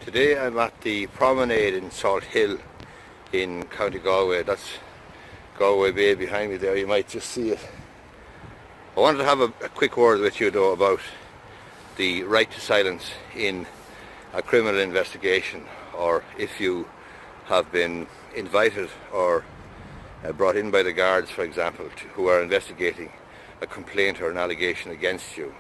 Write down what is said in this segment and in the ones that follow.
Today I'm at the promenade in Salt Hill in County Galway. That's Galway Bay behind me there, you might just see it. I wanted to have a quick word with you though about the right to silence in a criminal investigation, or if you have been invited or brought in by the guards, for example, who are investigating a complaint or an allegation against you.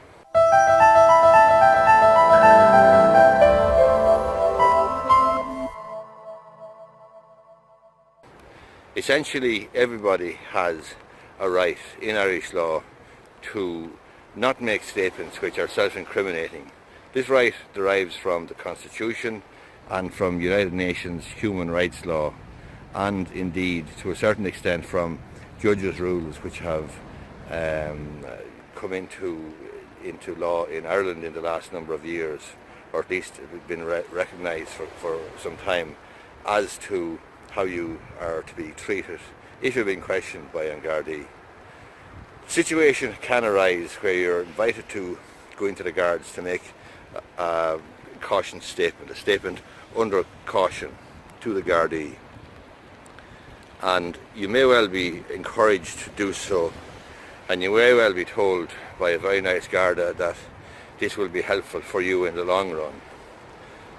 Essentially, everybody has a right in Irish law to not make statements which are self-incriminating. This right derives from the Constitution and from United Nations human rights law, and indeed to a certain extent from judges' rules which have come into law in Ireland in the last number of years, or at least been recognised for some time, as to how you are to be treated if you're being questioned by an Gardaí. The situation can arise where you're invited to go into the guards to make a caution statement, a statement under caution to the Gardaí, and you may well be encouraged to do so, and you may well be told by a very nice Garda that this will be helpful for you in the long run.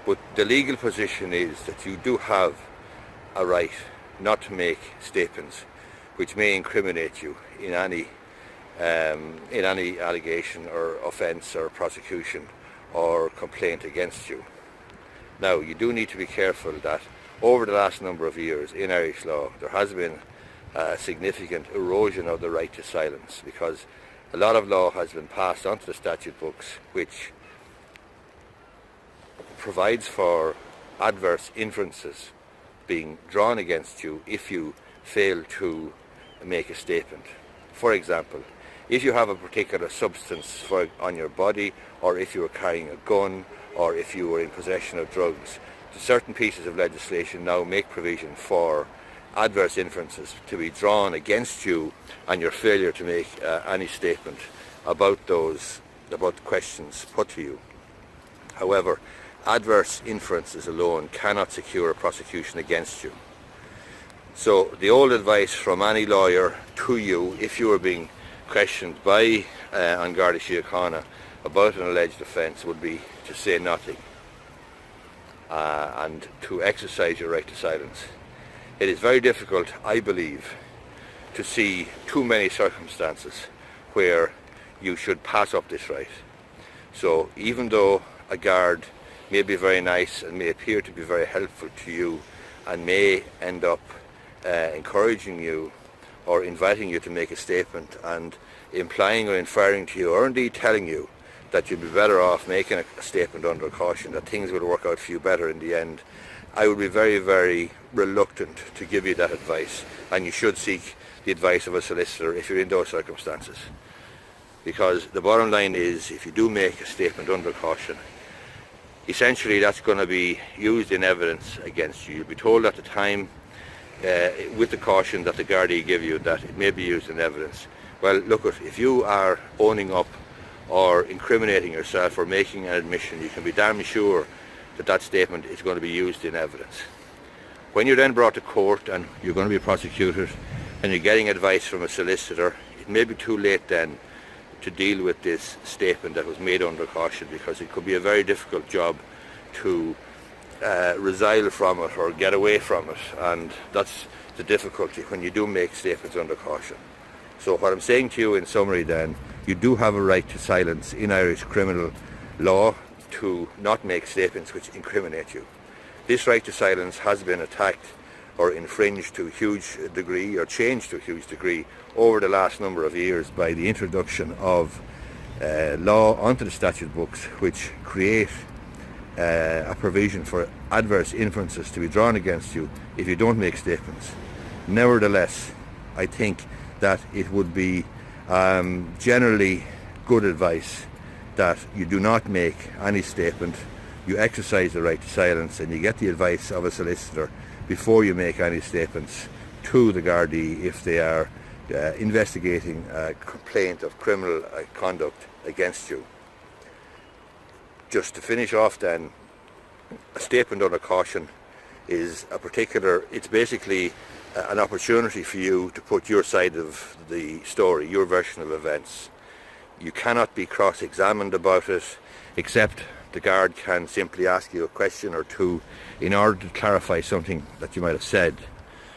But the legal position is that you do have a right not to make statements which may incriminate you in any allegation or offence or prosecution or complaint against you. Now, you do need to be careful that over the last number of years in Irish law there has been a significant erosion of the right to silence, because a lot of law has been passed onto the statute books which provides for adverse inferences being drawn against you if you fail to make a statement. For example, if you have a particular substance on your body, or if you were carrying a gun, or if you were in possession of drugs, certain pieces of legislation now make provision for adverse inferences to be drawn against you and your failure to make any statement about the questions put to you. However, adverse inferences alone cannot secure a prosecution against you. So the old advice from any lawyer to you, if you were being questioned by an Garda Síochána about an alleged offence, would be to say nothing and to exercise your right to silence. It is very difficult, I believe, to see too many circumstances where you should pass up this right. So even though a guard may be very nice and may appear to be very helpful to you and may end up encouraging you or inviting you to make a statement and implying or inferring to you, or indeed telling you that you'd be better off making a statement under caution, that things will work out for you better in the end, I would be very, very reluctant to give you that advice, and you should seek the advice of a solicitor if you're in those circumstances. Because the bottom line is, if you do make a statement under caution, essentially that's going to be used in evidence against you. You'll be told at the time, with the caution that the Gardaí give you, that it may be used in evidence. Well, look, if you are owning up or incriminating yourself or making an admission, you can be damn sure that that statement is going to be used in evidence. When you're then brought to court and you're going to be prosecuted and you're getting advice from a solicitor, it may be too late then to deal with this statement that was made under caution, because it could be a very difficult job to resile from it or get away from it, and that's the difficulty when you do make statements under caution. So what I'm saying to you in summary then, you do have a right to silence in Irish criminal law to not make statements which incriminate you. This right to silence has been attacked or infringed to a huge degree, or changed to a huge degree, over the last number of years by the introduction of law onto the statute books which create a provision for adverse inferences to be drawn against you if you don't make statements. Nevertheless, I think that it would be generally good advice that you do not make any statement, you exercise the right to silence, and you get the advice of a solicitor before you make any statements to the Gardaí if they are investigating a complaint of criminal conduct against you. Just to finish off then, a statement under caution is it's basically an opportunity for you to put your side of the story, your version of events. You cannot be cross-examined about it, except the guard can simply ask you a question or two in order to clarify something that you might have said.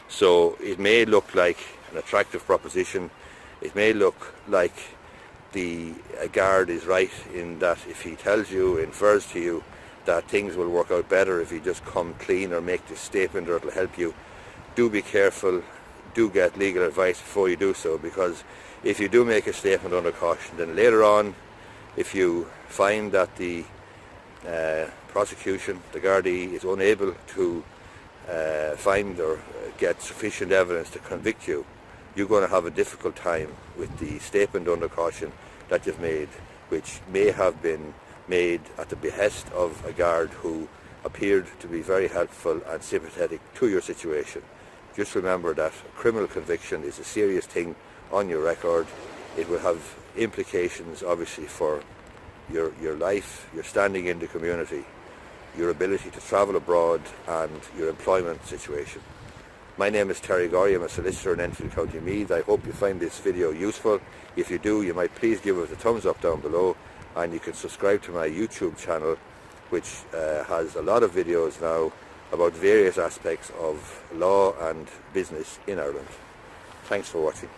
So it may look like an attractive proposition. It may look like the guard is right in that if he tells you, infers to you, that things will work out better if you just come clean or make this statement, or it'll help you. Do be careful, do get legal advice before you do so, because if you do make a statement under caution, then later on, if you find that the prosecution, the Gardaí, is unable to find or get sufficient evidence to convict you, you're going to have a difficult time with the statement under caution that you've made, which may have been made at the behest of a guard who appeared to be very helpful and sympathetic to your situation. Just remember that a criminal conviction is a serious thing on your record. It will have implications obviously for your life, your standing in the community, your ability to travel abroad, and your employment situation. My name is Terry Gorry. I'm a solicitor in Enfield, County Meath. I hope you find this video useful. If you do, you might please give us a thumbs up down below, and you can subscribe to my YouTube channel, which has a lot of videos now about various aspects of law and business in Ireland. Thanks for watching.